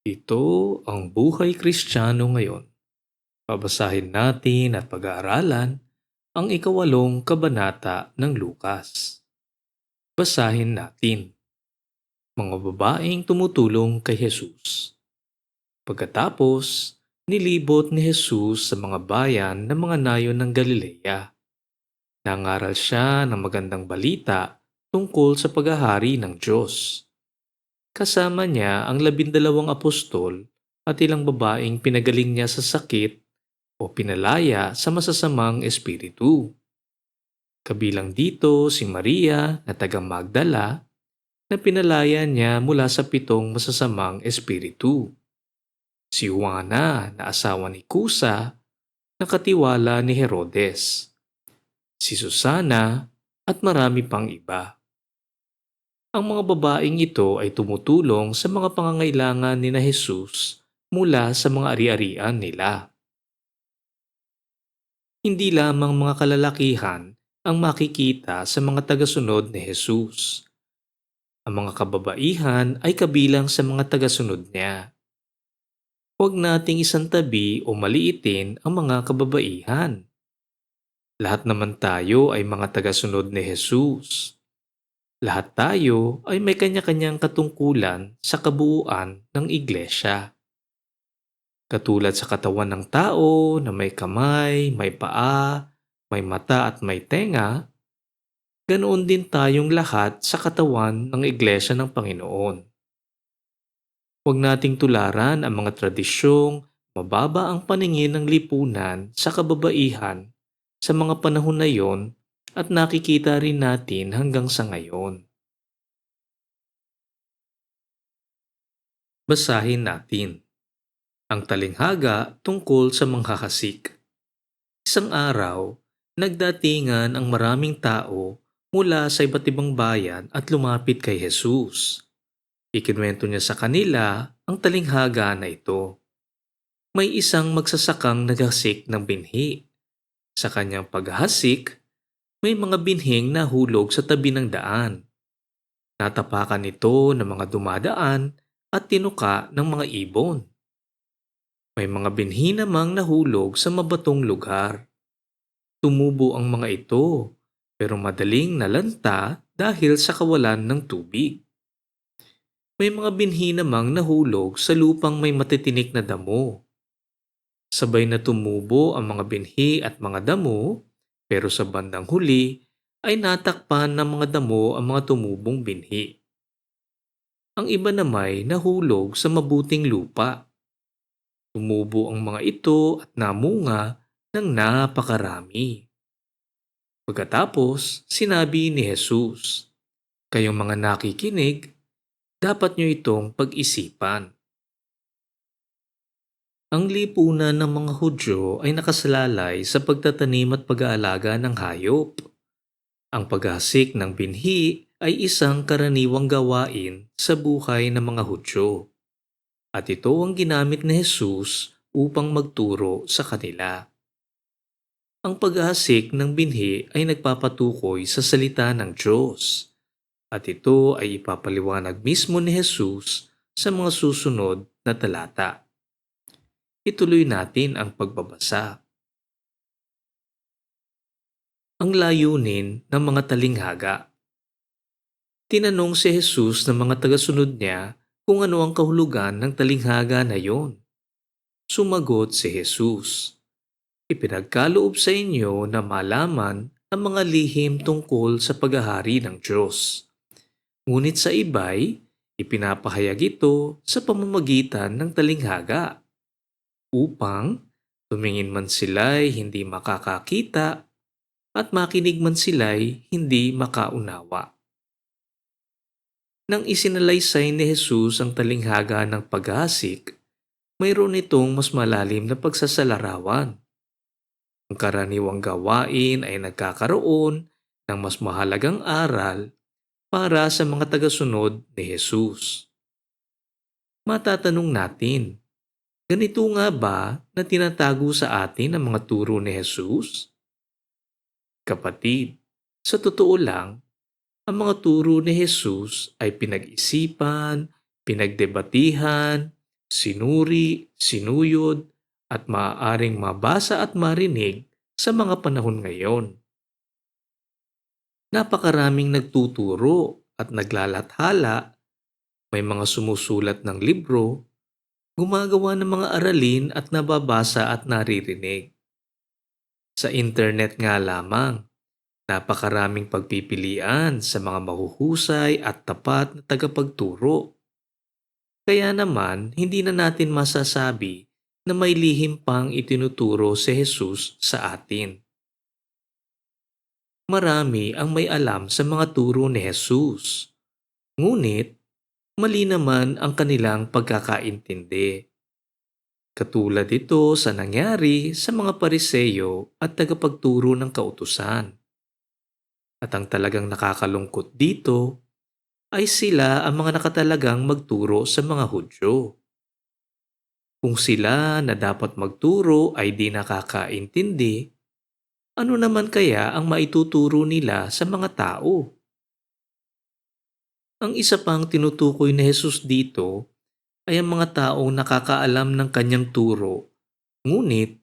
Ito ang buhay Kristiyano ngayon. Babasahin natin at pag-aaralan ang ikawalong kabanata ng Lukas. Basahin natin. Mga babaeng tumutulong kay Jesus. Pagkatapos, nilibot ni Jesus sa mga bayan ng mga nayon ng Galilea. Nangaral siya ng magandang balita tungkol sa paghahari ng Diyos. Kasama niya ang 12 apostol at ilang babaeng pinagaling niya sa sakit o pinalaya sa masasamang espiritu. Kabilang dito si Maria na taga Magdala na pinalaya niya mula sa 7 masasamang espiritu. Si Juana na asawa ni Kusa na katiwala ni Herodes. Si Susana at marami pang iba. Ang mga babaeng ito ay tumutulong sa mga pangangailangan ni na Jesus mula sa mga ari-arian nila. Hindi lamang mga kalalakihan ang makikita sa mga tagasunod ni Jesus. Ang mga kababaihan ay kabilang sa mga tagasunod niya. Huwag nating isantabi o maliitin ang mga kababaihan. Lahat naman tayo ay mga tagasunod ni Jesus. Lahat tayo ay may kanya-kanyang katungkulan sa kabuuan ng iglesia. Katulad sa katawan ng tao na may kamay, may paa, may mata at may tenga, ganoon din tayong lahat sa katawan ng Iglesia ng Panginoon. Huwag nating tularan ang mga tradisyong mababa ang paningin ng lipunan sa kababaihan sa mga panahon na yon at nakikita rin natin hanggang sa ngayon. Basahin natin ang talinghaga tungkol sa manghahasik. Isang araw, nagdatingan ang maraming tao mula sa iba't ibang bayan at lumapit kay Jesus. Ikinuwento niya sa kanila ang talinghaga na ito. May isang magsasakang naghasik ng binhi. Sa kanyang paghahasik, may mga binhing nahulog sa tabi ng daan. Natapakan ito ng mga dumadaan at tinuka ng mga ibon. May mga binhi namang nahulog sa mabatong lugar. Tumubo ang mga ito, pero madaling nalanta dahil sa kawalan ng tubig. May mga binhi namang nahulog sa lupang may matitinik na damo. Sabay na tumubo ang mga binhi at mga damo, pero sa bandang huli ay natakpan ng mga damo ang mga tumubong binhi. Ang iba namay nahulog sa mabuting lupa. Tumubo ang mga ito at namunga ng napakarami. Pagkatapos, sinabi ni Jesus, "Kayong mga nakikinig, dapat nyo itong pag-isipan." Ang lipunan ng mga Hudyo ay nakasalalay sa pagtatanim at pag-aalaga ng hayop. Ang paghasik ng binhi ay isang karaniwang gawain sa buhay ng mga Hudyo. At ito ang ginamit ni Jesus upang magturo sa kanila. Ang paghasik ng binhi ay nagpapatukoy sa salita ng Diyos. At ito ay ipapaliwanag mismo ni Jesus sa mga susunod na talata. Ituloy natin ang pagbabasa. Ang layunin ng mga talinghaga. Tinanong si Jesus ng mga tagasunod niya kung ano ang kahulugan ng talinghaga na yon. Sumagot si Jesus, "Ipinagkaloob sa inyo na malaman ang mga lihim tungkol sa paghahari ng Diyos. Ngunit sa iba'y ipinapahayag ito sa pamamagitan ng talinghaga, upang tumingin man sila'y hindi makakakita at makinig man sila'y hindi makaunawa." Nang isinalaysay ni Jesus ang talinghaga ng paghahasik, mayroon itong mas malalim na pagsasalarawan. Ang karaniwang gawain ay nagkakaroon ng mas mahalagang aral para sa mga tagasunod ni Jesus. Matatanong natin, ganito nga ba na tinatago sa atin ang mga turo ni Jesus? Kapatid, sa totoo lang, ang mga turo ni Jesus ay pinag-isipan, pinagdebatihan, sinuri, sinuyod, at maaaring mabasa at marinig sa mga panahon ngayon. Napakaraming nagtuturo at naglalathala, may mga sumusulat ng libro, gumagawa ng mga aralin at nababasa at naririnig. Sa internet nga lamang, napakaraming pagpipilian sa mga mahuhusay at tapat na tagapagturo. Kaya naman, hindi na natin masasabi na may lihim pang itinuturo si Jesus sa atin. Marami ang may alam sa mga turo ni Jesus. Ngunit, mali naman ang kanilang pagkakaintindi. Katulad ito sa nangyari sa mga Pariseyo at tagapagturo ng kautusan. At ang talagang nakakalungkot dito ay sila ang mga nakatalagang magturo sa mga Hudyo. Kung sila na dapat magturo ay di nakakaintindi, ano naman kaya ang maituturo nila sa mga tao? Ang isa pang tinutukoy ni Jesus dito ay ang mga taong nakakaalam ng kanyang turo, ngunit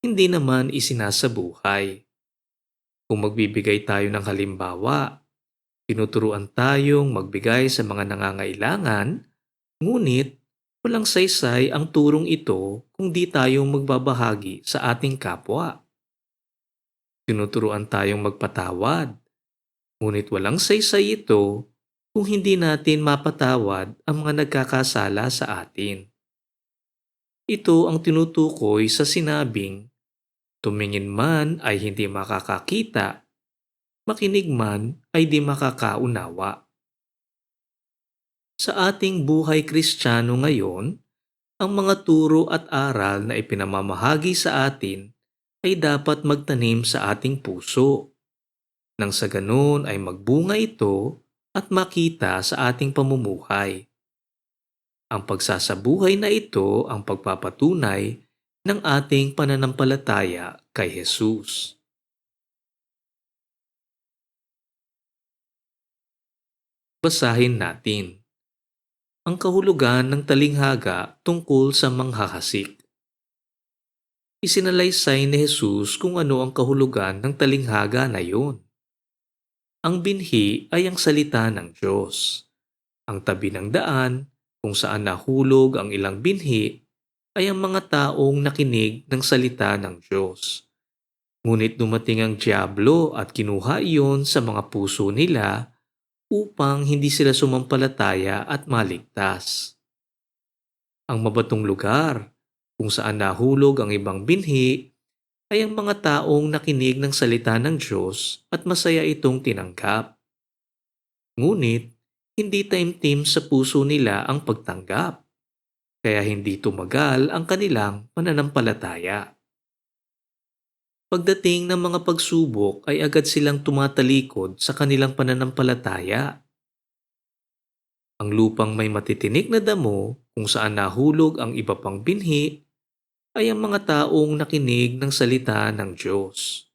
hindi naman isinasabuhay. Kung magbibigay tayo ng halimbawa, tinuturuan tayong magbigay sa mga nangangailangan, ngunit walang saysay ang turong ito kung di tayo magbabahagi sa ating kapwa. Tinuturuan tayong magpatawad, ngunit walang saysay ito kung hindi natin mapatawad ang mga nagkakasala sa atin. Ito ang tinutukoy sa sinabing, tumingin man ay hindi makakakita, makinig man ay di makakaunawa. Sa ating buhay Kristiyano ngayon, ang mga turo at aral na ipinamamahagi sa atin ay dapat magtanim sa ating puso. Nang sa ganun ay magbunga ito at makita sa ating pamumuhay. Ang pagsasabuhay na ito ang pagpapatunay ng ating pananampalataya kay Jesus. Basahin natin ang kahulugan ng talinghaga tungkol sa manghahasik. Isinalaysay ni Jesus kung ano ang kahulugan ng talinghaga na iyon. Ang binhi ay ang salita ng Diyos. Ang tabi ng daan, kung saan nahulog ang ilang binhi, ay ang mga taong nakinig ng salita ng Diyos. Ngunit dumating ang Diablo at kinuha iyon sa mga puso nila upang hindi sila sumampalataya at maligtas. Ang mabatong lugar, kung saan nahulog ang ibang binhi, ay ang mga taong nakinig ng salita ng Diyos at masaya itong tinanggap. Ngunit, hindi taimtim sa puso nila ang pagtanggap, kaya hindi tumagal ang kanilang pananampalataya. Pagdating ng mga pagsubok ay agad silang tumatalikod sa kanilang pananampalataya. Ang lupang may matitinik na damo kung saan nahulog ang iba pang binhi ay ang mga taong nakinig ng salita ng Diyos.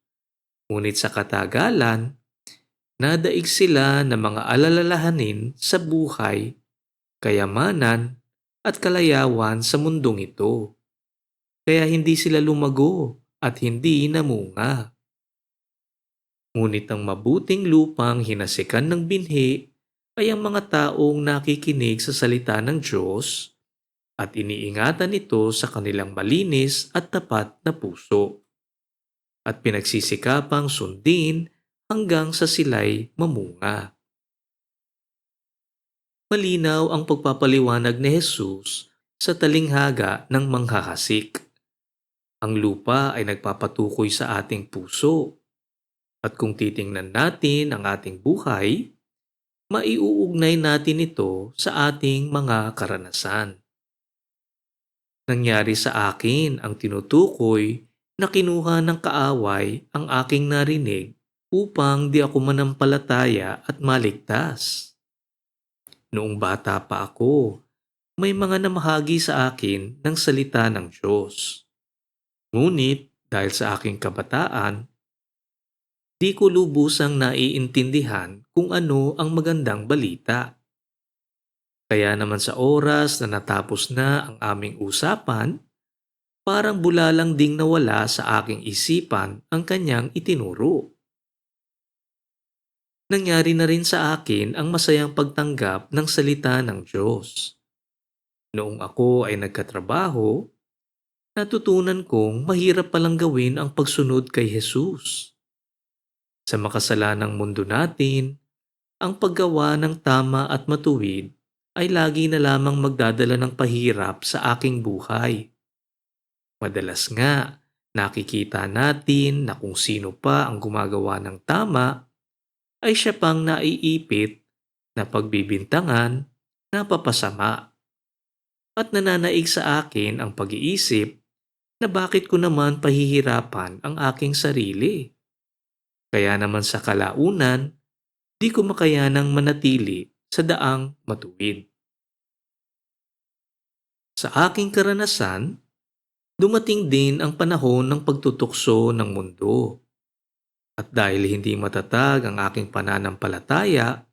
Ngunit sa katagalan, nadaig sila ng mga alalalahanin sa buhay, kayamanan at kalayawan sa mundong ito. Kaya hindi sila lumago at hindi namunga. Ngunit ang mabuting lupang hinasikan ng binhi ay ang mga taong nakikinig sa salita ng Diyos at iniingatan ito sa kanilang malinis at tapat na puso at pinagsisikapang sundin hanggang sa sila'y mamunga. Malinaw ang pagpapaliwanag ni Jesus sa talinghaga ng manghahasik. Ang lupa ay nagpapatukoy sa ating puso at kung titingnan natin ang ating buhay, maiuugnay natin ito sa ating mga karanasan. Nangyari sa akin ang tinutukoy na kinuha ng kaaway ang aking narinig upang di ako manampalataya at maligtas. Noong bata pa ako, may mga namahagi sa akin ng salita ng Diyos. Ngunit dahil sa aking kabataan, di ko lubusang naiintindihan kung ano ang magandang balita. Kaya naman sa oras na natapos na ang aming usapan, parang bulalang ding nawala sa aking isipan ang kanyang itinuro. Nangyari na rin sa akin ang masayang pagtanggap ng salita ng Diyos. Noong ako ay nagkatrabaho, natutunan kong mahirap palang gawin ang pagsunod kay Jesus. Sa makasalanang mundo natin, ang paggawa ng tama at matuwid ay lagi na lamang magdadala ng pahirap sa aking buhay. Madalas nga, nakikita natin na kung sino pa ang gumagawa ng tama ay siya pang naiipit na pagbibintangan, napapasama, at nananaig sa akin ang pag-iisip na bakit ko naman pahihirapan ang aking sarili. Kaya naman sa kalaunan, di ko makayanang manatili sa daang matuwid. Sa aking karanasan, dumating din ang panahon ng pagtutukso ng mundo. At dahil hindi matatag ang aking pananampalataya,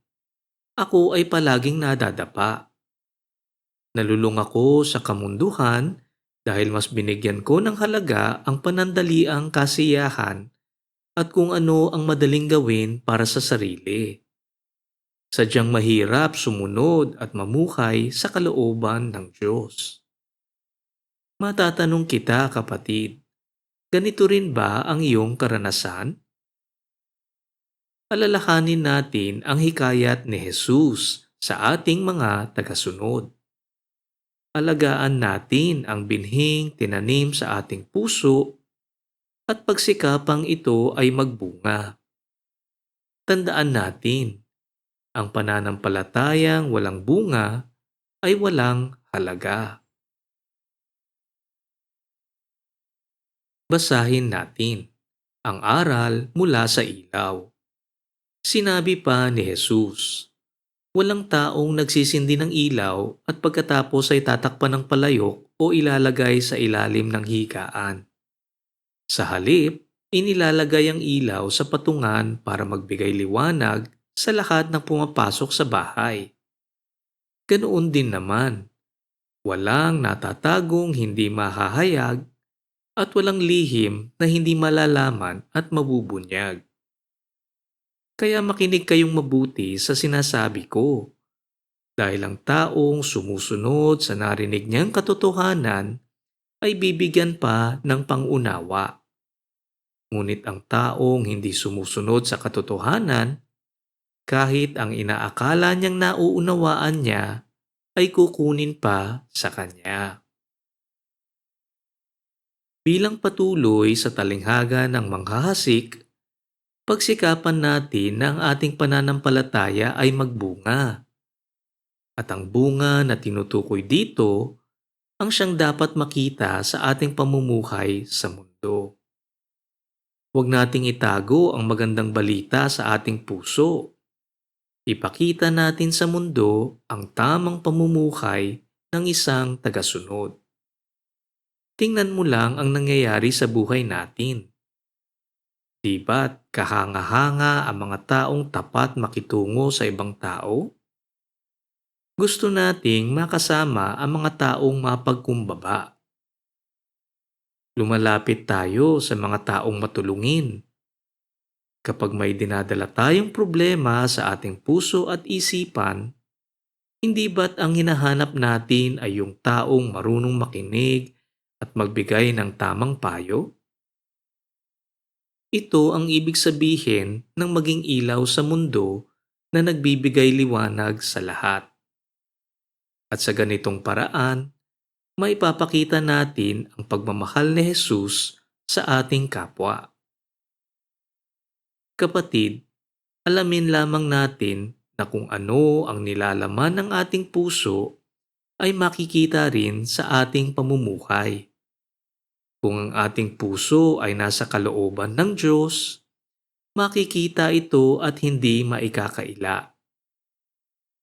ako ay palaging nadadapa. Nalulung ako sa kamunduhan dahil mas binigyan ko ng halaga ang panandaliang kasiyahan at kung ano ang madaling gawin para sa sarili. Sadyang mahirap sumunod at mamuhay sa kalooban ng Diyos. Matatanong kita, kapatid, ganito rin ba ang iyong karanasan? Alalahanin natin ang hikayat ni Jesus sa ating mga tagasunod. Alagaan natin ang binhing tinanim sa ating puso at pagsikapang ito ay magbunga. Tandaan natin, ang pananampalatayang walang bunga ay walang halaga. Basahin natin ang aral mula sa ilaw. Sinabi pa ni Jesus, walang taong nagsisindi ng ilaw at pagkatapos ay tatakpan ng palayok o ilalagay sa ilalim ng higaan. Sa halip, inilalagay ang ilaw sa patungan para magbigay liwanag sa lahat ng pumapasok sa bahay. Ganoon din naman, walang natatagong hindi mahahayag at walang lihim na hindi malalaman at mabubunyag. Kaya makinig kayong mabuti sa sinasabi ko. Dahil ang taong sumusunod sa narinig niyang katotohanan ay bibigyan pa ng pangunawa. Ngunit ang taong hindi sumusunod sa katotohanan, kahit ang inaakala niyang nauunawaan niya, ay kukunin pa sa kanya. Bilang patuloy sa talinghaga ng manghahasik, pagsikapan natin na ang ating pananampalataya ay magbunga. At ang bunga na tinutukoy dito ang siyang dapat makita sa ating pamumuhay sa mundo. Huwag nating itago ang magandang balita sa ating puso. Ipakita natin sa mundo ang tamang pamumuhay ng isang tagasunod. Tingnan mo lang ang nangyayari sa buhay natin. Di ba't kahanga-hanga ang mga taong tapat makitungo sa ibang tao? Gusto nating makasama ang mga taong mapagkumbaba. Lumalapit tayo sa mga taong matulungin. Kapag may dinadala tayong problema sa ating puso at isipan, hindi ba't ang hinahanap natin ay yung taong marunong makinig at magbigay ng tamang payo? Ito ang ibig sabihin ng maging ilaw sa mundo na nagbibigay liwanag sa lahat. At sa ganitong paraan, maipapakita natin ang pagmamahal ni Jesus sa ating kapwa. Kapatid, alamin lamang natin na kung ano ang nilalaman ng ating puso ay makikita rin sa ating pamumuhay. Kung ang ating puso ay nasa kalooban ng Diyos, makikita ito at hindi maikakaila.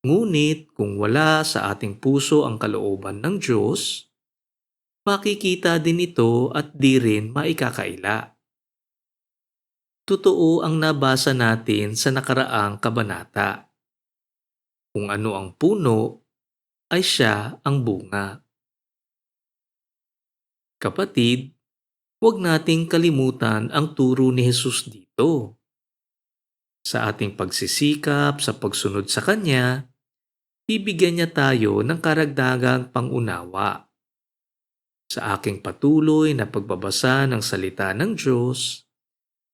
Ngunit kung wala sa ating puso ang kalooban ng Diyos, makikita din ito at di rin maikakaila. Totoo ang nabasa natin sa nakaraang kabanata. Kung ano ang puno, ay siya ang bunga. Kapatid, huwag nating kalimutan ang turo ni Jesus dito. Sa ating pagsisikap sa pagsunod sa Kanya, bibigyan niya tayo ng karagdagang pangunawa. Sa aking patuloy na pagbabasa ng salita ng Diyos,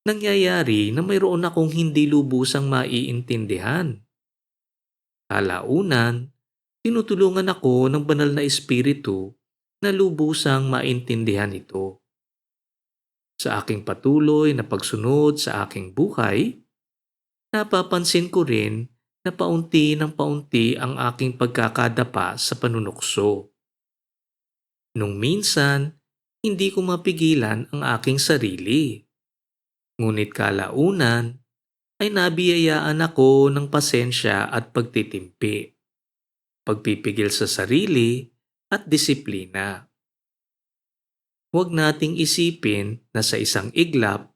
nangyayari na mayroon akong hindi lubusang maiintindihan. Kalaunan, tinutulungan ako ng banal na espiritu na lubusang maintindihan ito. Sa aking patuloy na pagsunod sa aking buhay, napapansin ko rin na paunti ng paunti ang aking pagkakadapa sa panunukso. Nung minsan, hindi ko mapigilan ang aking sarili. Ngunit kalaunan ay nabiyayaan ako ng pasensya at pagtitimpi, pagpipigil sa sarili at disiplina. Huwag nating isipin na sa isang iglap,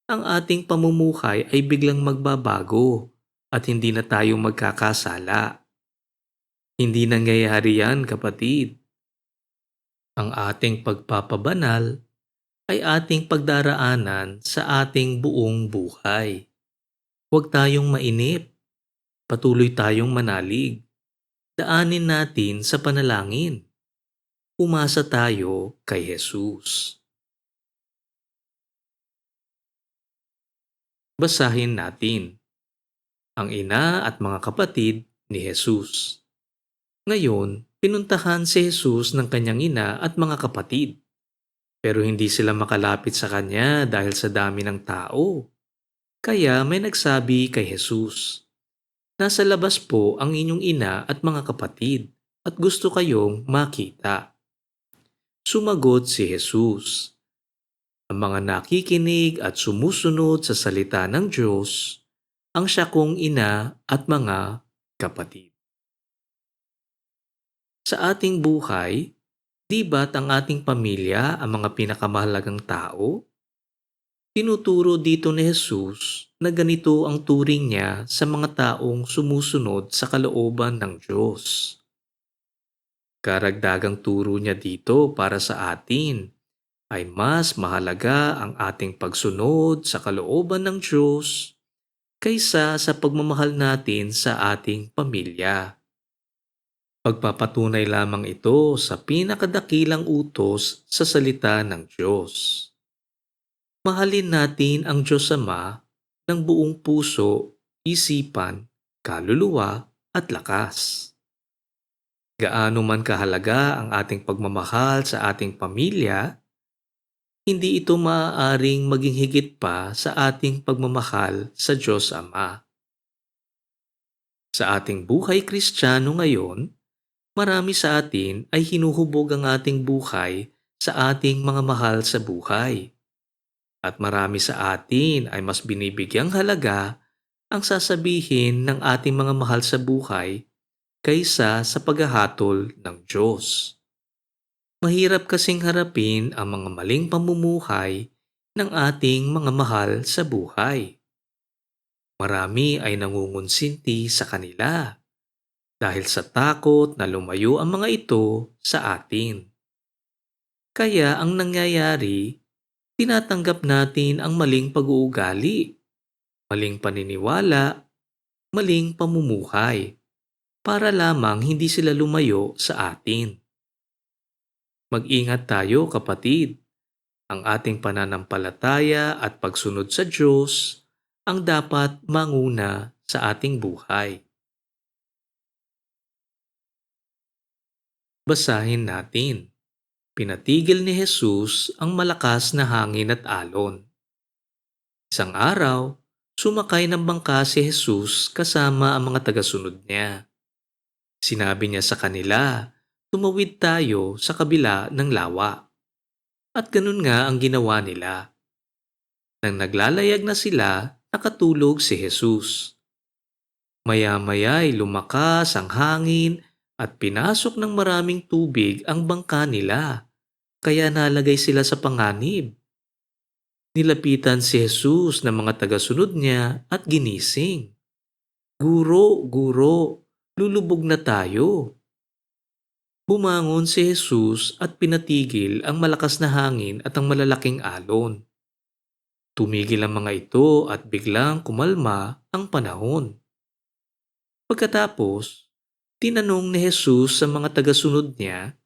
ang ating pamumuhay ay biglang magbabago at hindi na tayo magkakasala. Hindi nangyayari yan, kapatid. Ang ating pagpapabanal ay ating pagdaraanan sa ating buong buhay. Huwag tayong mainip, patuloy tayong manalig. Daanin natin sa panalangin. Umasa tayo kay Jesus. Basahin natin. Ang ina at mga kapatid ni Jesus. Ngayon, pinuntahan si Jesus ng kanyang ina at mga kapatid. Pero hindi sila makalapit sa kanya dahil sa dami ng tao. Kaya may nagsabi kay Jesus, "Nasa labas po ang inyong ina at mga kapatid at gusto kayong makita." Sumagot si Jesus, "Ang mga nakikinig at sumusunod sa salita ng Diyos, ang siya kong ina at mga kapatid." Sa ating buhay, di ba't ang ating pamilya ang mga pinakamahalagang tao? Tinuturo dito ni Jesus na ganito ang turing niya sa mga taong sumusunod sa kalooban ng Diyos. Karagdagang turo niya dito para sa atin ay mas mahalaga ang ating pagsunod sa kalooban ng Diyos kaysa sa pagmamahal natin sa ating pamilya. Pagpapatunay lamang ito sa pinakadakilang utos sa salita ng Diyos. Mahalin natin ang Diyos Ama ng buong puso, isipan, kaluluwa at lakas. Gaano man kahalaga ang ating pagmamahal sa ating pamilya, hindi ito maaaring maging higit pa sa ating pagmamahal sa Diyos Ama. Sa ating buhay Kristiyano ngayon, marami sa atin ay hinuhubog ang ating buhay sa ating mga mahal sa buhay. At marami sa atin ay mas binibigyang halaga ang sasabihin ng ating mga mahal sa buhay kaysa sa paghahatol ng Diyos. Mahirap kasing harapin ang mga maling pamumuhay ng ating mga mahal sa buhay. Marami ay nangungunsinti sa kanila dahil sa takot na lumayo ang mga ito sa atin. Kaya ang nangyayari, tinatanggap natin ang maling pag-uugali, maling paniniwala, maling pamumuhay, para lamang hindi sila lumayo sa atin. Mag-ingat tayo, kapatid. Ang ating pananampalataya at pagsunod sa Diyos ang dapat manguna sa ating buhay. Basahin natin. Pinatigil ni Jesus ang malakas na hangin at alon. Isang araw, sumakay ng bangka si Jesus kasama ang mga tagasunod niya. Sinabi niya sa kanila, tumawid tayo sa kabila ng lawa. At ganun nga ang ginawa nila. Nang naglalayag na sila, nakatulog si Jesus. Maya-maya ay lumakas ang hangin at pinasok ng maraming tubig ang bangka nila, kaya nalagay sila sa panganib. Nilapitan si Jesus ng mga tagasunod niya at ginising. "Guro, guro, lulubog na tayo." Bumangon si Jesus at pinatigil ang malakas na hangin at ang malalaking alon. Tumigil ang mga ito at biglang kumalma ang panahon. Pagkatapos, tinanong ni Jesus sa mga tagasunod niya,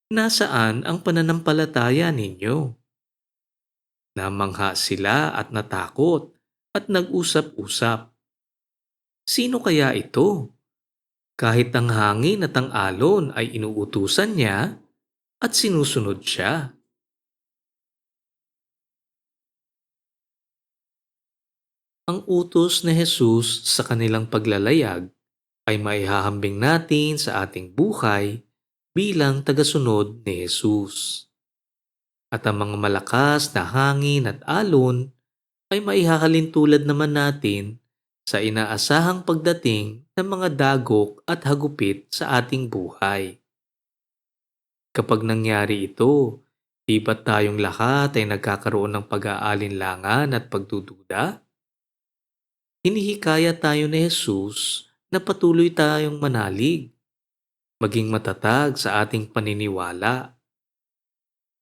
"Nasaan ang pananampalataya ninyo?" Namangha sila at natakot at nag-usap-usap. Sino kaya ito? Kahit ang hangin at ang alon ay inuutusan niya at sinusunod siya. Ang utos ni Jesus sa kanilang paglalayag ay maihahambing natin sa ating buhay bilang tagasunod ni Jesus. At ang mga malakas na hangin at alon ay maihahalin tulad naman natin sa inaasahang pagdating ng mga dagok at hagupit sa ating buhay. Kapag nangyari ito, di ba't tayong lahat ay nagkakaroon ng pag-aalinlangan at pagdududa? Hinihikayat tayo ni Jesus na patuloy tayong manalig, maging matatag sa ating paniniwala.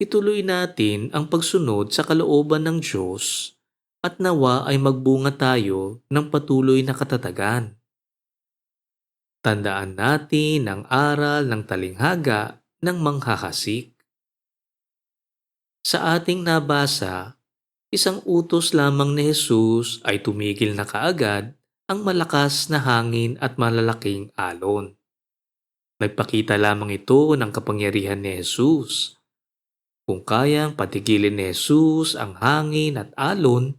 Ituloy natin ang pagsunod sa kalooban ng Diyos at nawa ay magbunga tayo ng patuloy na katatagan. Tandaan natin ang aral ng talinghaga ng manghahasik. Sa ating nabasa, isang utos lamang ni Jesus ay tumigil na kaagad ang malakas na hangin at malalaking alon. Nagpakita lamang ito ng kapangyarihan ni Jesus. Kung kayang patigilin ni Jesus ang hangin at alon,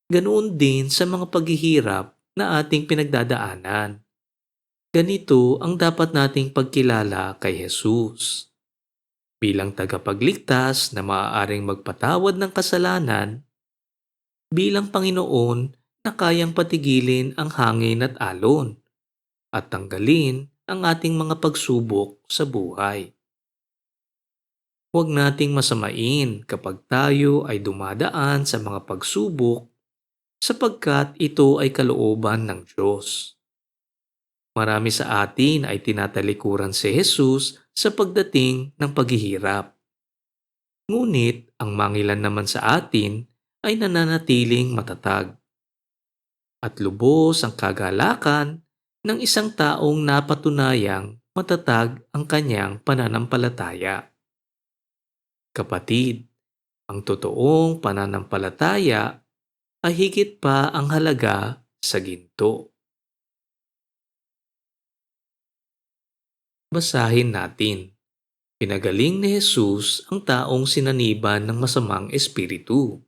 ganoon din sa mga paghihirap na ating pinagdadaanan. Ganito ang dapat nating pagkilala kay Jesus. Bilang tagapagligtas na maaaring magpatawad ng kasalanan, bilang Panginoon na kayang patigilin ang hangin at alon, at tanggalin ang ating mga pagsubok sa buhay. Huwag nating masamain kapag tayo ay dumadaan sa mga pagsubok sapagkat ito ay kalooban ng Diyos. Marami sa atin ay tinatalikuran si Jesus sa pagdating ng paghihirap. Ngunit ang mangilan naman sa atin ay nananatiling matatag. At lubos ang kagalakan ng isang taong napatunayang matatag ang kanyang pananampalataya. Kapatid, ang totoong pananampalataya ay higit pa ang halaga sa ginto. Basahin natin. Pinagaling ni Jesus ang taong sinaniban ng masamang espiritu.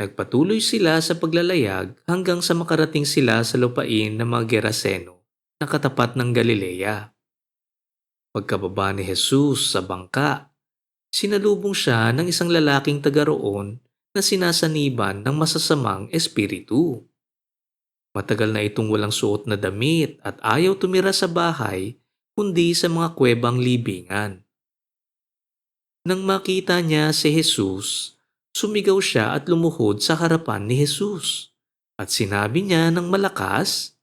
Nagpatuloy sila sa paglalayag hanggang sa makarating sila sa lupain ng mga Geraseno na katapat ng Galilea. Pagkababa ni Jesus sa bangka, sinalubong siya ng isang lalaking taga roon na sinasaniban ng masasamang espiritu. Matagal na itong walang suot na damit at ayaw tumira sa bahay kundi sa mga kuwebang libingan. Nang makita niya si Jesus, sumigaw siya at lumuhod sa harapan ni Jesus. At sinabi niya ng malakas,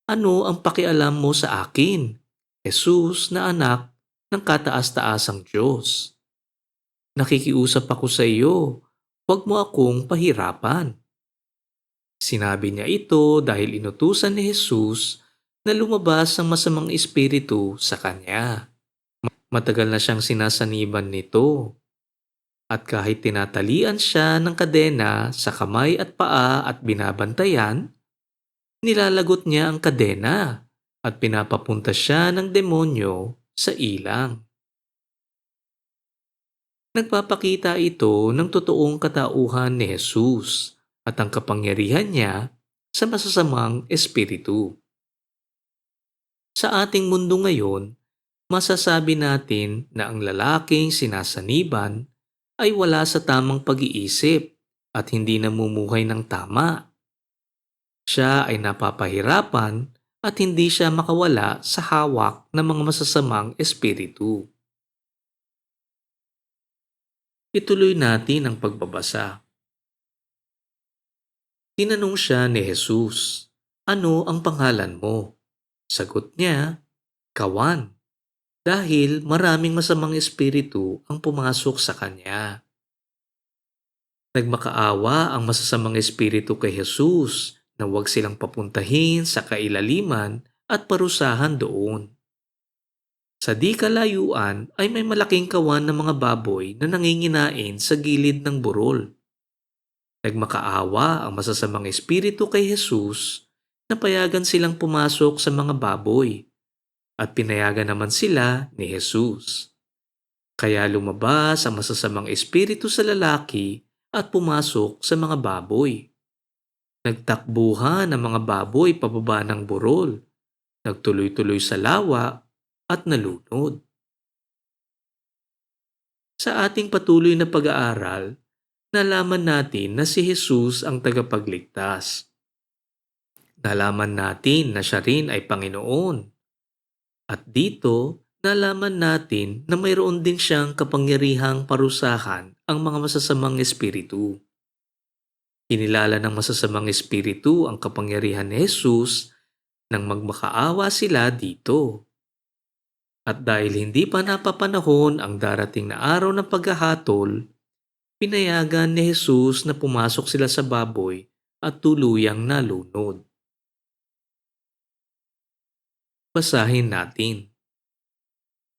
"Ano ang pakialam mo sa akin, Jesus na anak ng kataas-taasang Diyos? Nakikiusap ako sa iyo, huwag mo akong pahirapan." Sinabi niya ito dahil inutusan ni Jesus na lumabas ang masamang espiritu sa kanya. Matagal na siyang sinasaniban nito. At kahit tinatalian siya ng kadena sa kamay at paa at binabantayan, nilalagot niya ang kadena at pinapapunta siya ng demonyo sa ilang. Nagpapakita ito ng totoong katauhan ni Jesus at ang kapangyarihan niya sa masasamang espiritu. Sa ating mundo ngayon, masasabi natin na ang lalaking sinasaniban ay wala sa tamang pag-iisip at hindi namumuhay ng tama. Siya ay napapahirapan at hindi siya makawala sa hawak ng mga masasamang espiritu. Ituloy natin ang pagbabasa. Tinanong siya ni Jesus, "Ano ang pangalan mo?" Sagot niya, "Kawan." dahil maraming masamang espiritu ang pumasok sa kanya. Nagmakaawa ang masasamang espiritu kay Jesus na huwag silang papuntahin sa kailaliman at parusahan doon. Sa di kalayuan ay may malaking kawan ng mga baboy na nanginginain sa gilid ng burol. Nagmakaawa ang masasamang espiritu kay Jesus na payagan silang pumasok sa mga baboy at pinayagan naman sila ni Jesus. Kaya lumabas ang masasamang espiritu sa lalaki at pumasok sa mga baboy. Nagtakbuhan ang mga baboy pababa ng burol, nagtuloy-tuloy sa lawa at nalunod. Sa ating patuloy na pag-aaral, nalaman natin na si Jesus ang tagapagligtas. Nalaman natin na siya rin ay Panginoon. At dito, nalaman natin na mayroon din siyang kapangyarihang parusahan ang mga masasamang espiritu. Kinilala ng masasamang espiritu ang kapangyarihan ni Jesus nang magmakaawa sila dito. At dahil hindi pa napapanahon ang darating na araw ng paghahatol, pinayagan ni Jesus na pumasok sila sa baboy at tuluyang nalunod. Basahin natin.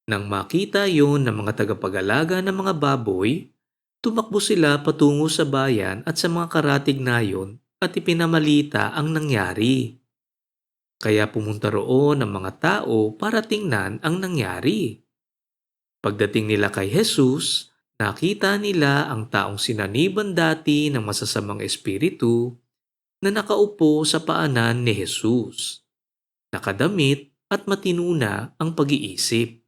Nang makita yon ng mga tagapag-alaga ng mga baboy, tumakbo sila patungo sa bayan at sa mga karatig nayon at ipinamalita ang nangyari. Kaya pumunta roon ang mga tao para tingnan ang nangyari. Pagdating nila kay Jesus, nakita nila ang taong sinaniban dati ng masasamang espiritu na nakaupo sa paanan ni Jesus. Nakadamit at matinuna ang pag-iisip.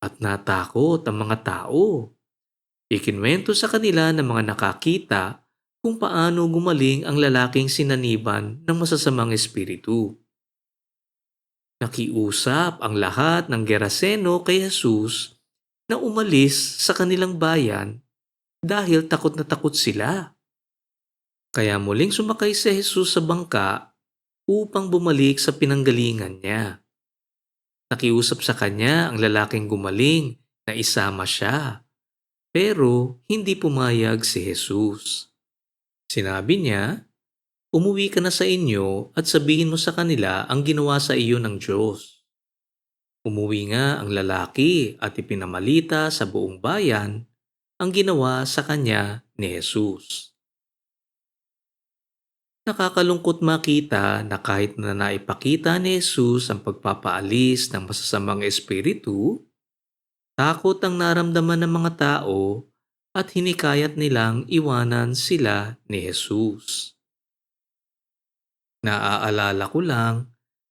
At natakot ang mga tao. Ikinwento sa kanila ng mga nakakita kung paano gumaling ang lalaking sinaniban ng masasamang espiritu. Nakiusap ang lahat ng Geraseno kay Jesus na umalis sa kanilang bayan dahil takot na takot sila. Kaya muling sumakay si Jesus sa bangka upang bumalik sa pinanggalingan niya. Nakiusap sa kanya ang lalaking gumaling na isama siya, pero hindi pumayag si Jesus. Sinabi niya, "Umuwi ka na sa inyo at sabihin mo sa kanila ang ginawa sa iyo ng Diyos." Umuwi nga ang lalaki at ipinamalita sa buong bayan ang ginawa sa kanya ni Jesus. Nakakalungkot makita na kahit na naipakita ni Jesus ang pagpapaalis ng masasamang espiritu, takot ang naramdaman ng mga tao at hinikayat nilang iwanan sila ni Jesus. Naaalala ko lang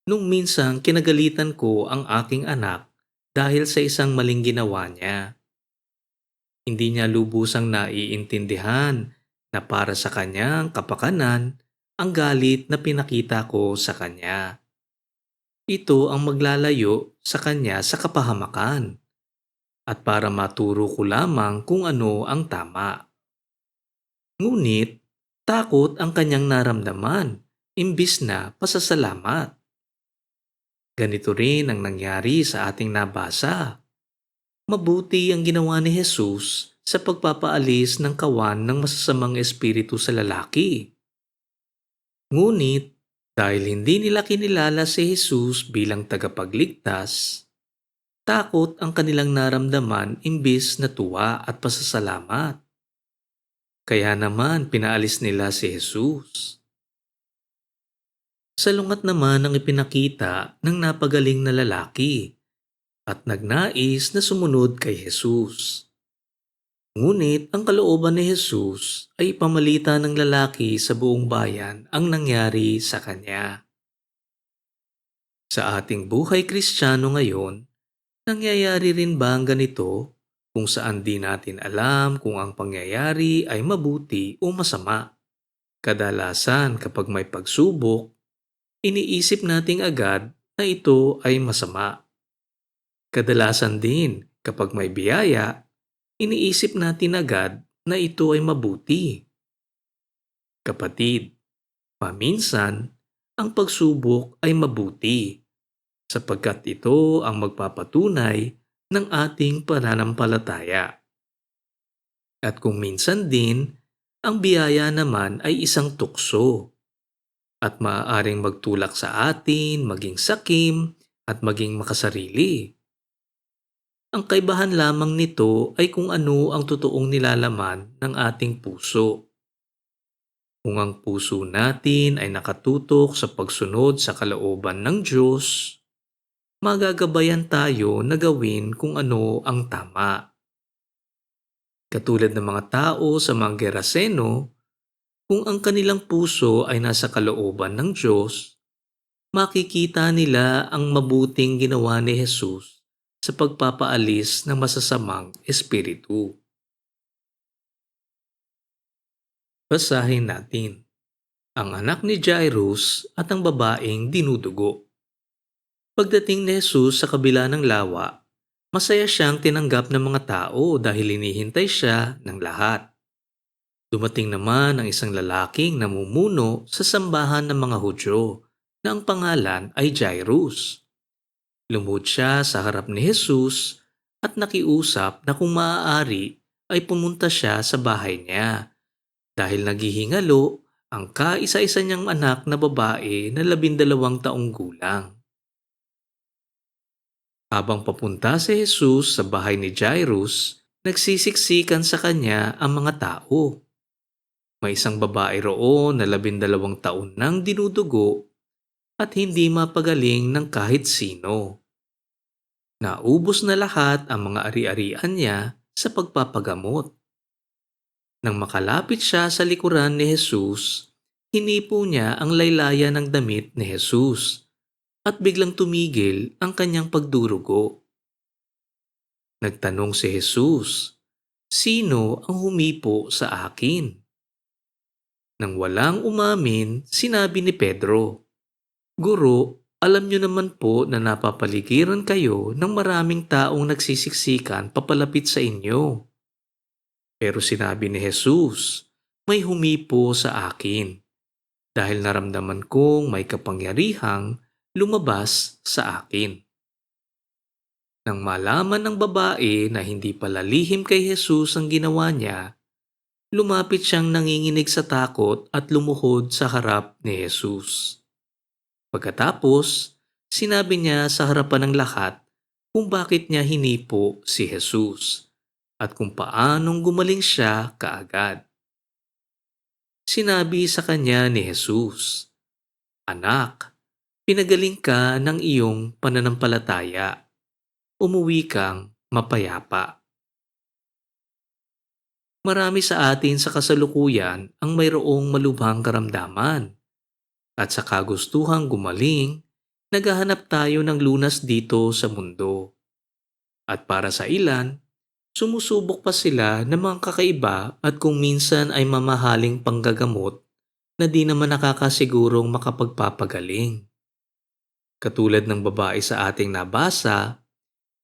nung minsang kinagalitan ko ang aking anak dahil sa isang maling ginawa niya. Hindi niya lubusang naiintindihan na para sa kanyang kapakanan ang galit na pinakita ko sa kanya. Ito ang maglalayo sa kanya sa kapahamakan at para maturo ko lamang kung ano ang tama. Ngunit takot ang kanyang naramdaman imbis na pasasalamat. Ganito rin ang nangyari sa ating nabasa. Mabuti ang ginawa ni Jesus sa pagpapaalis ng kawan ng masasamang espiritu sa lalaki. Ngunit dahil hindi nila kinilala si Jesus bilang tagapagligtas, takot ang kanilang naramdaman imbis na tuwa at pasasalamat. Kaya naman pinaalis nila si Jesus. Salungat naman ang ipinakita ng napagaling na lalaki at nagnais na sumunod kay Jesus. Ngunit ang kalooban ni Jesus ay ipamalita ng lalaki sa buong bayan ang nangyari sa kanya. Sa ating buhay Kristiyano ngayon, nangyayari rin ba ang ganito kung saan di natin alam kung ang pangyayari ay mabuti o masama? Kadalasan kapag may pagsubok, iniisip nating agad na ito ay masama. Kadalasan din kapag may biyaya, iniisip natin agad na ito ay mabuti. Kapatid, paminsan, ang pagsubok ay mabuti sapagkat ito ang magpapatunay ng ating pananampalataya. At kung minsan din, ang biyaya naman ay isang tukso at maaaring magtulak sa atin, maging sakim at maging makasarili. Ang kaibahan lamang nito ay kung ano ang totoong nilalaman ng ating puso. Kung ang puso natin ay nakatutok sa pagsunod sa kalooban ng Diyos, magagabayan tayo na gawin kung ano ang tama. Katulad ng mga tao sa mga Geraseno, kung ang kanilang puso ay nasa kalooban ng Diyos, makikita nila ang mabuting ginawa ni Jesus sa pagpapaalis ng masasamang espiritu. Basahin natin. Ang anak ni Jairus at ang babaeng dinudugo. Pagdating ni Jesus sa kabila ng lawa, masaya siyang tinanggap ng mga tao dahil hinihintay siya ng lahat. Dumating naman ang isang lalaking namumuno sa sambahan ng mga Hudyo na ang pangalan ay Jairus. Lumuhod siya sa harap ni Jesus at nakiusap na kung maaari ay pumunta siya sa bahay niya dahil naghihingalo ang kaisa-isa niyang anak na babae na 12 taong gulang. Habang papunta si Jesus sa bahay ni Jairus, nagsisiksikan sa kanya ang mga tao. May isang babae roon na 12 taon nang dinudugo at hindi mapagaling ng kahit sino. Naubos na lahat ang mga ari-arian niya sa pagpapagamot. Nang makalapit siya sa likuran ni Jesus, hinipo niya ang laylayan ng damit ni Jesus at biglang tumigil ang kanyang pagdurugo. Nagtanong si Jesus, "Sino ang humipo sa akin?" Nang walang umamin, sinabi ni Pedro, "Guro, alam niyo naman po na napapaligiran kayo ng maraming taong nagsisiksikan papalapit sa inyo." Pero sinabi ni Jesus, "May humipo sa akin dahil naramdaman kong may kapangyarihang lumabas sa akin." Nang malaman ng babae na hindi pala lihim kay Jesus ang ginawa niya, lumapit siyang nanginginig sa takot at lumuhod sa harap ni Jesus. Pagkatapos, sinabi niya sa harapan ng lahat kung bakit niya hinipo si Jesus at kung paanong gumaling siya kaagad. Sinabi sa kanya ni Jesus, "Anak, pinagaling ka ng iyong pananampalataya. Umuwi kang mapayapa." Marami sa atin sa kasalukuyan ang mayroong malubhang karamdaman at sa kagustuhang gumaling, naghahanap tayo ng lunas dito sa mundo. At para sa ilan, sumusubok pa sila ng mga kakaiba at kung minsan ay mamahaling panggagamot na di naman nakakasigurong makapagpapagaling. Katulad ng babae sa ating nabasa,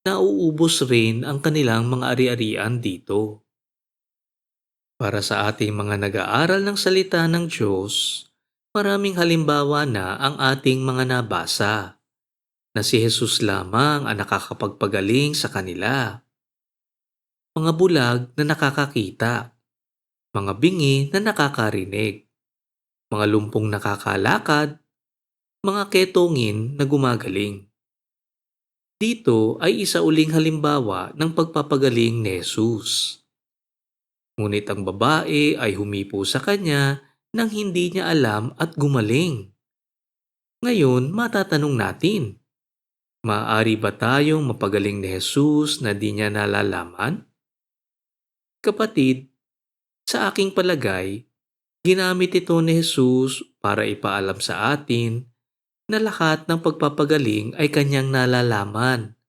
nauubos rin ang kanilang mga ari-arian dito. Para sa ating mga nag-aaral ng salita ng Diyos, maraming halimbawa na ang ating mga nabasa na si Jesus lamang ang nakakapagpagaling sa kanila. Mga bulag na nakakakita, mga bingi na nakakarinig, mga lumpong nakakalakad, mga ketongin na gumagaling. Dito ay isa uling halimbawa ng pagpapagaling ni Jesus. Ngunit ang babae ay humipo sa kanya nang hindi niya alam at gumaling. Ngayon, matatanong natin, maaari ba tayong mapagaling ni Jesus na di niya nalalaman? Kapatid, sa aking palagay, ginamit ito ni Jesus para ipaalam sa atin na lahat ng pagpapagaling ay kanyang nalalaman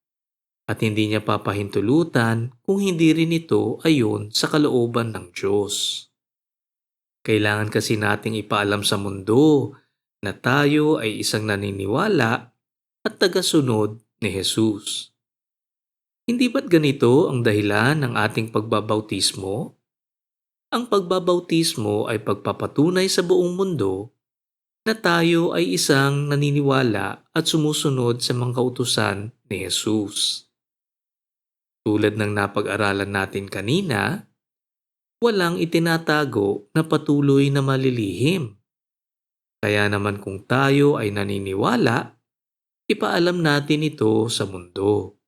at hindi niya papahintulutan kung hindi rin ito ayon sa kalooban ng Diyos. Kailangan kasi nating ipaalam sa mundo na tayo ay isang naniniwala at tagasunod ni Jesus. Hindi ba't ganito ang dahilan ng ating pagbabautismo? Ang pagbabautismo ay pagpapatunay sa buong mundo na tayo ay isang naniniwala at sumusunod sa mga kautusan ni Jesus. Tulad ng napag-aralan natin kanina, walang itinatago na patuloy na malilihim. Kaya naman kung tayo ay naniniwala, ipaalam natin ito sa mundo.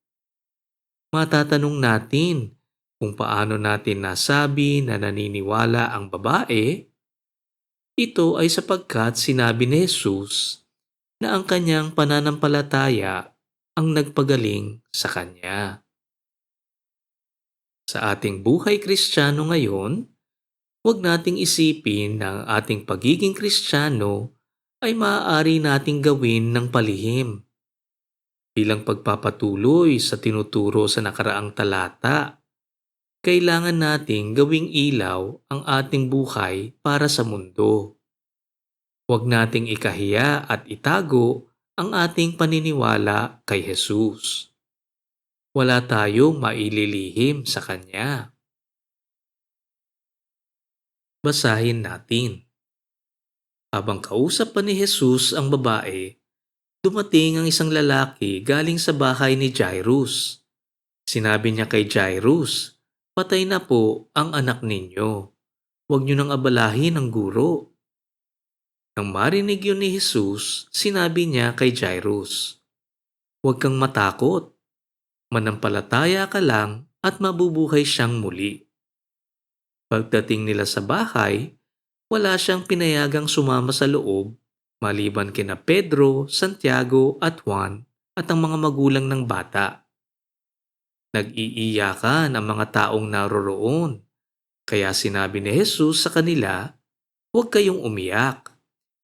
Matatanong natin kung paano natin nasabi na naniniwala ang babae. Ito ay sapagkat sinabi ni Jesus na ang kanyang pananampalataya ang nagpagaling sa kanya. Sa ating buhay Kristiyano ngayon, huwag nating isipin na ang ating pagiging Kristiyano ay maaari nating gawin ng palihim. Bilang pagpapatuloy sa tinuturo sa nakaraang talata, kailangan nating gawing ilaw ang ating buhay para sa mundo. Huwag nating ikahiya at itago ang ating paniniwala kay Jesus. Wala tayong maililihim sa Kanya. Basahin natin. Habang kausap pa ni Jesus ang babae, dumating ang isang lalaki galing sa bahay ni Jairus. Sinabi niya kay Jairus, "Patay na po ang anak ninyo. Huwag niyo nang abalahin ang guro." Nang marinig yun ni Jesus, sinabi niya kay Jairus, "Huwag kang matakot. Manampalataya ka lang at mabubuhay siyang muli." Pagdating nila sa bahay, wala siyang pinayagang sumama sa loob maliban kina Pedro, Santiago at Juan at ang mga magulang ng bata. Nag-iiyakan ang mga taong naroroon. Kaya sinabi ni Jesus sa kanila, "Huwag kayong umiyak.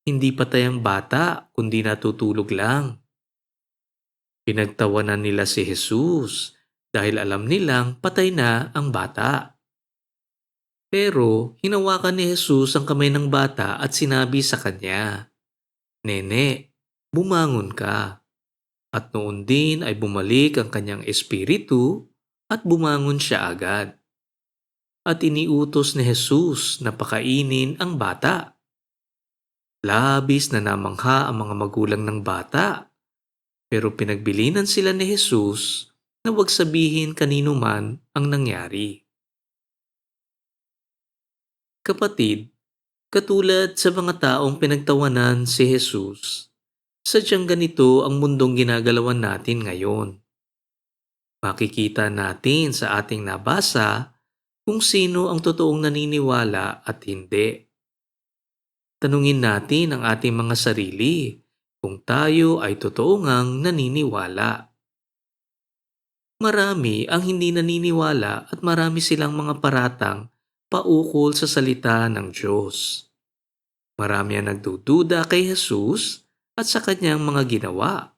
Hindi patay ang bata kundi natutulog lang." Pinagtawanan nila si Jesus dahil alam nilang patay na ang bata. Pero hinawakan ni Jesus ang kamay ng bata at sinabi sa kanya, "Nene, bumangon ka." At noon din ay bumalik ang kanyang espiritu at bumangon siya agad. At iniutos ni Jesus na pakainin ang bata. Labis na namangha ang mga magulang ng bata, pero pinagbilinan sila ni Jesus na huwag sabihin kanino man ang nangyari. Kapatid, katulad sa mga taong pinagtawanan si Jesus, sadyang ganito ang mundong ginagalawan natin ngayon. Makikita natin sa ating nabasa kung sino ang totoong naniniwala at hindi. Tanungin natin ang ating mga sarili kung tayo ay totoo ngang naniniwala. Marami ang hindi naniniwala at marami silang mga paratang paukol sa salita ng Diyos. Marami ang nagdududa kay Jesus at sa kanyang mga ginawa.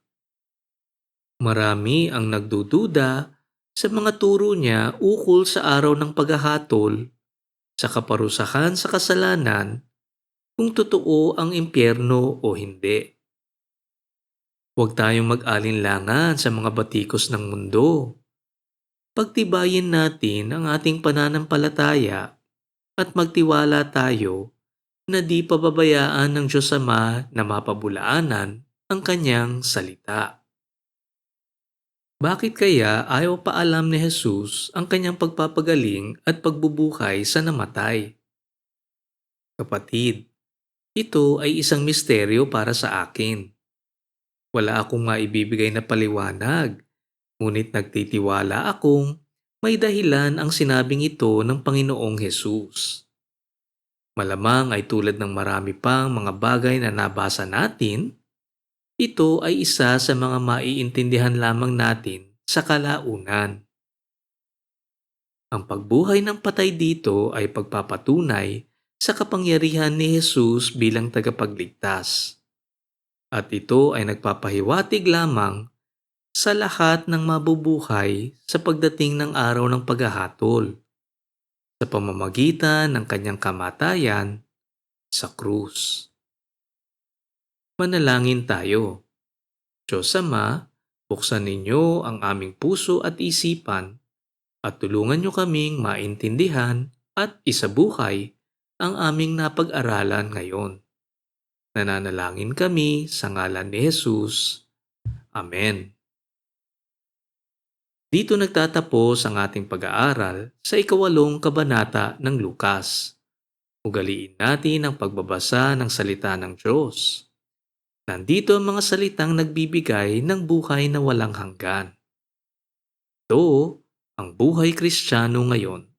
Marami ang nagdududa sa mga turo niya ukol sa araw ng paghahatol, sa kaparusahan sa kasalanan, kung totoo ang impyerno o hindi. Huwag tayong mag-alinlangan sa mga batikos ng mundo. Pagtibayin natin ang ating pananampalataya at magtiwala tayo na di pababayaan ng Diyos Ama na mapabulaanan ang kanyang salita. Bakit kaya ayaw paalam ni Jesus ang kanyang pagpapagaling at pagbubuhay sa namatay? Kapatid, ito ay isang misteryo para sa akin. Wala akong maibibigay na paliwanag, ngunit nagtitiwala akong may dahilan ang sinabing ito ng Panginoong Hesus. Malamang ay tulad ng marami pang mga bagay na nabasa natin, ito ay isa sa mga maiintindihan lamang natin sa kalaunan. Ang pagbuhay ng patay dito ay pagpapatunay sa kapangyarihan ni Jesus bilang tagapagligtas. At ito ay nagpapahiwatig lamang sa lahat ng mabubuhay sa pagdating ng araw ng paghahatol, sa pamamagitan ng kanyang kamatayan sa krus. Manalangin tayo. Diyos Ama, buksan ninyo ang aming puso at isipan at tulungan nyo kaming maintindihan at isabuhay ang aming napag-aralan ngayon. Nananalangin kami sa ngalan ni Jesus. Amen. Dito nagtatapos ang ating pag-aaral sa ikawalong kabanata ng Lukas. Ugaliin natin ang pagbabasa ng salita ng Diyos. Nandito ang mga salitang nagbibigay ng buhay na walang hanggan. Ito ang buhay Kristiyano ngayon.